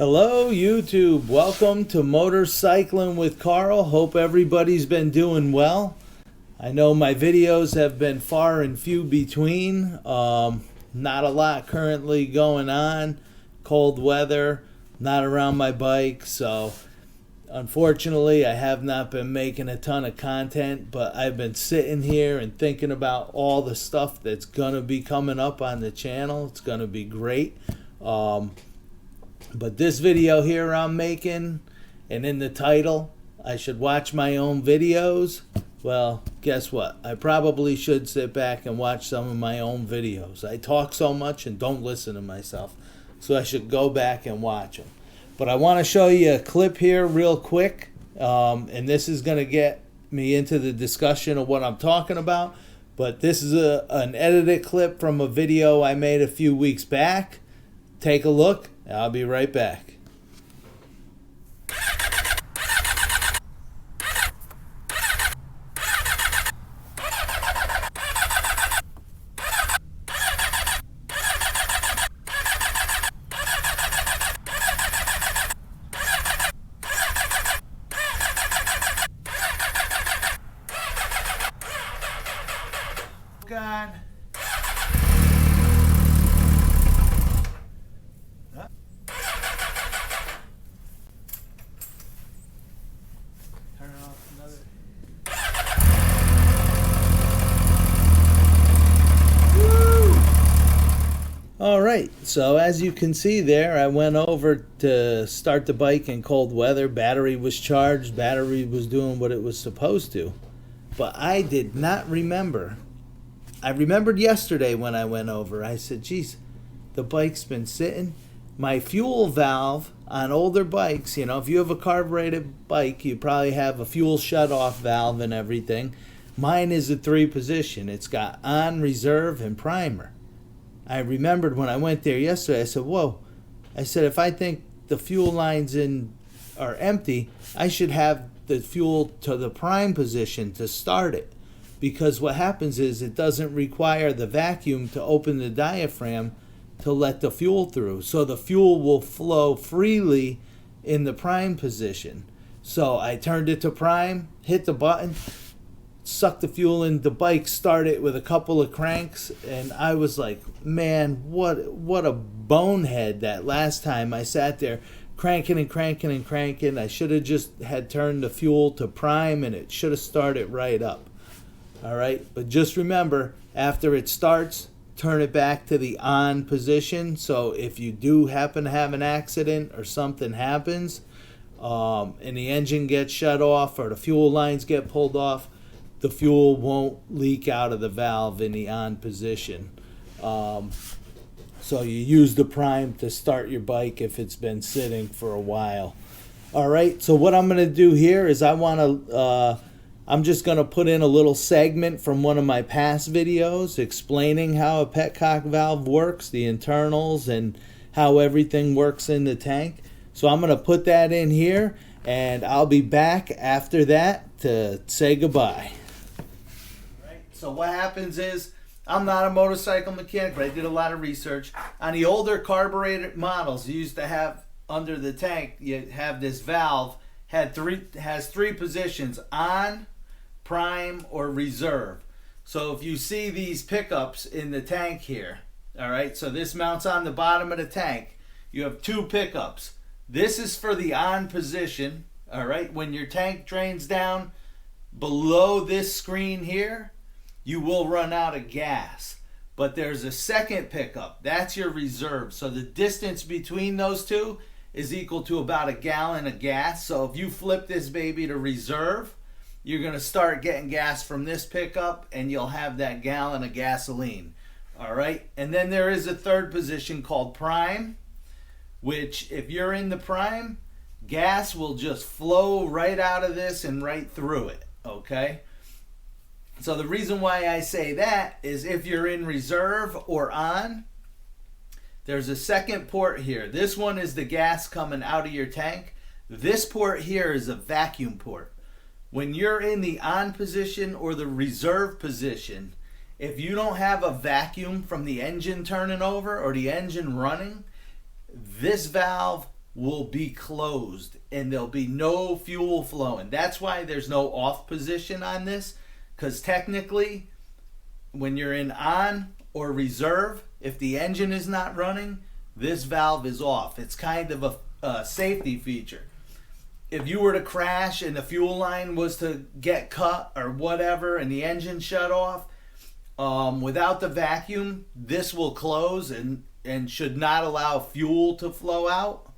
Hello YouTube, welcome to Motorcycling with Carl. Hope everybody's been doing well. I know my videos have been far and few between. Not a lot currently going on. Cold weather, not around my bike, so unfortunately I have not been making a ton of content, but I've been sitting here and thinking about all the stuff that's gonna be coming up on the channel. It's gonna be great. But this video here I'm making, and in the title, I should watch my own videos. Well, guess what? I probably should sit back and watch some of my own videos. I talk so much and don't listen to myself, so I should go back and watch them. But I want to show you a clip here real quick, and this is going to get me into the discussion of what I'm talking about. But this is an edited clip from a video I made a few weeks back. Take a look. I'll be right back. God. Alright, so as you can see there, I went over to start the bike in cold weather. Battery was charged, battery was doing what it was supposed to. But I did not remember. I remembered yesterday when I went over. I said, geez, the bike's been sitting. My fuel valve on older bikes, you know, if you have a carbureted bike, you probably have a fuel shutoff valve and everything. Mine is a 3-position. It's got on, reserve, and primer. I remembered when I went there yesterday, I said, whoa. I said, if I think the fuel lines are empty, I should have the fuel to the prime position to start it. Because what happens is it doesn't require the vacuum to open the diaphragm to let the fuel through. So the fuel will flow freely in the prime position. So I turned it to prime, hit the button, sucked the fuel in the bike, started with a couple of cranks, and I was like, man, what a bonehead that last time. I sat there cranking and cranking and cranking. I should have just had turned the fuel to prime and it should have started right up. All right, but just remember, after it starts, turn it back to the on position. So if you do happen to have an accident or something happens, and the engine gets shut off or the fuel lines get pulled off, the fuel won't leak out of the valve in the on position. So you use the prime to start your bike if it's been sitting for a while. All right, so what I'm going to do here is I'm just going to put in a little segment from one of my past videos explaining how a petcock valve works, the internals, and how everything works in the tank. So I'm going to put that in here, and I'll be back after that to say goodbye. So what happens is, I'm not a motorcycle mechanic, but I did a lot of research. On the older carbureted models, you used to have under the tank, you have this valve, has three positions, on, prime, or reserve. So if you see these pickups in the tank here, all right, so this mounts on the bottom of the tank. You have 2 pickups. This is for the on position, all right. When your tank drains down below this screen here, you will run out of gas. But there's a second pickup. That's your reserve. So the distance between those two is equal to about a gallon of gas. So if you flip this baby to reserve, you're going to start getting gas from this pickup, and you'll have that gallon of gasoline. All right. And then there is a third position called prime, which if you're in the prime, gas will just flow right out of this and right through it. Okay. So the reason why I say that is if you're in reserve or on, there's a second port here. This one is the gas coming out of your tank. This port here is a vacuum port. When you're in the on position or the reserve position, If you don't have a vacuum from the engine turning over or the engine running, this valve will be closed and there'll be no fuel flowing. That's why there's no off position on this, because technically when you're in on or reserve, if the engine is not running, this valve is off. It's kind of a safety feature. If you were to crash and the fuel line was to get cut or whatever and the engine shut off, without the vacuum, this will close and should not allow fuel to flow out.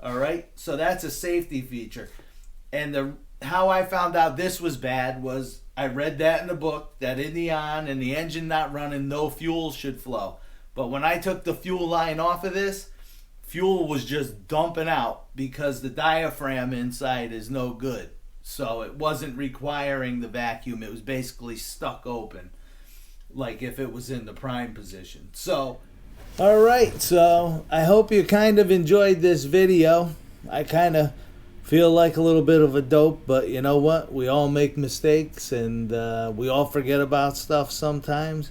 All right, so that's a safety feature. And how I found out this was bad was I read that in the book, that in the on and the engine not running, no fuel should flow. But when I took the fuel line off of this, fuel was just dumping out because the diaphragm inside is no good. So it wasn't requiring the vacuum. It was basically stuck open, like if it was in the prime position. So, all right. So I hope you kind of enjoyed this video. I kind of feel like a little bit of a dope, but you know what? We all make mistakes and we all forget about stuff sometimes.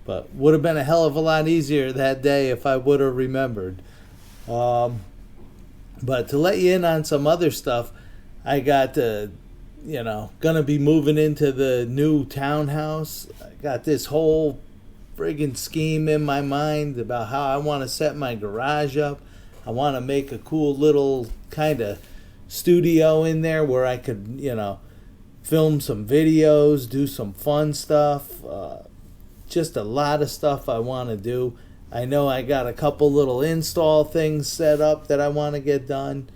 But would have been a hell of a lot easier that day if I would have remembered. But to let you in on some other stuff, I got gonna be moving into the new townhouse. I got this whole friggin' scheme in my mind about how I want to set my garage up. I want to make a cool little kind of studio in there where I could, film some videos, do some fun stuff. Just a lot of stuff I want to do. I know I got a couple little install things set up that I want to get done.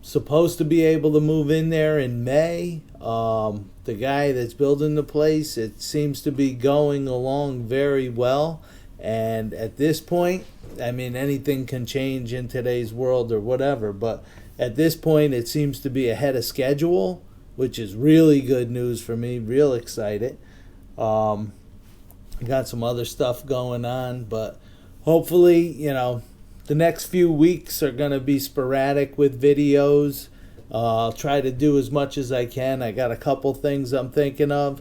Supposed to be able to move in there in May. The guy that's building the place, it seems to be going along very well. And at this point, I mean, anything can change in today's world or whatever. But at this point, it seems to be ahead of schedule, which is really good news for me. Real excited. Got some other stuff going on, but hopefully, the next few weeks are going to be sporadic with videos. I'll try to do as much as I can. I got a couple things I'm thinking of.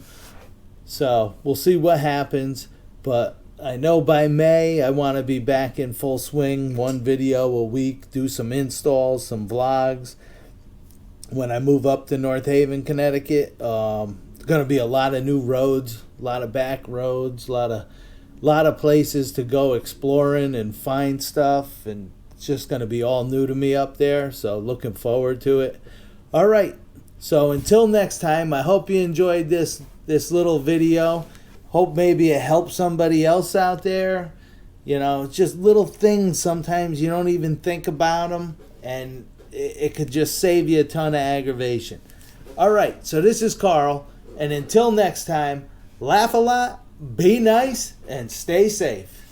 So we'll see what happens. But I know by May, I want to be back in full swing. One video a week, do some installs, some vlogs. When I move up to North Haven, Connecticut, there's going to be a lot of new roads, a lot of back roads, a lot of places to go exploring and find stuff, and it's just going to be all new to me up there, so looking forward to it. All right, so until next time, I hope you enjoyed this little video. Hope maybe it helps somebody else out there. It's just little things, sometimes you don't even think about them, and it could just save you a ton of aggravation. All right, so this is Carl, and until next time, laugh a lot, be nice, and stay safe.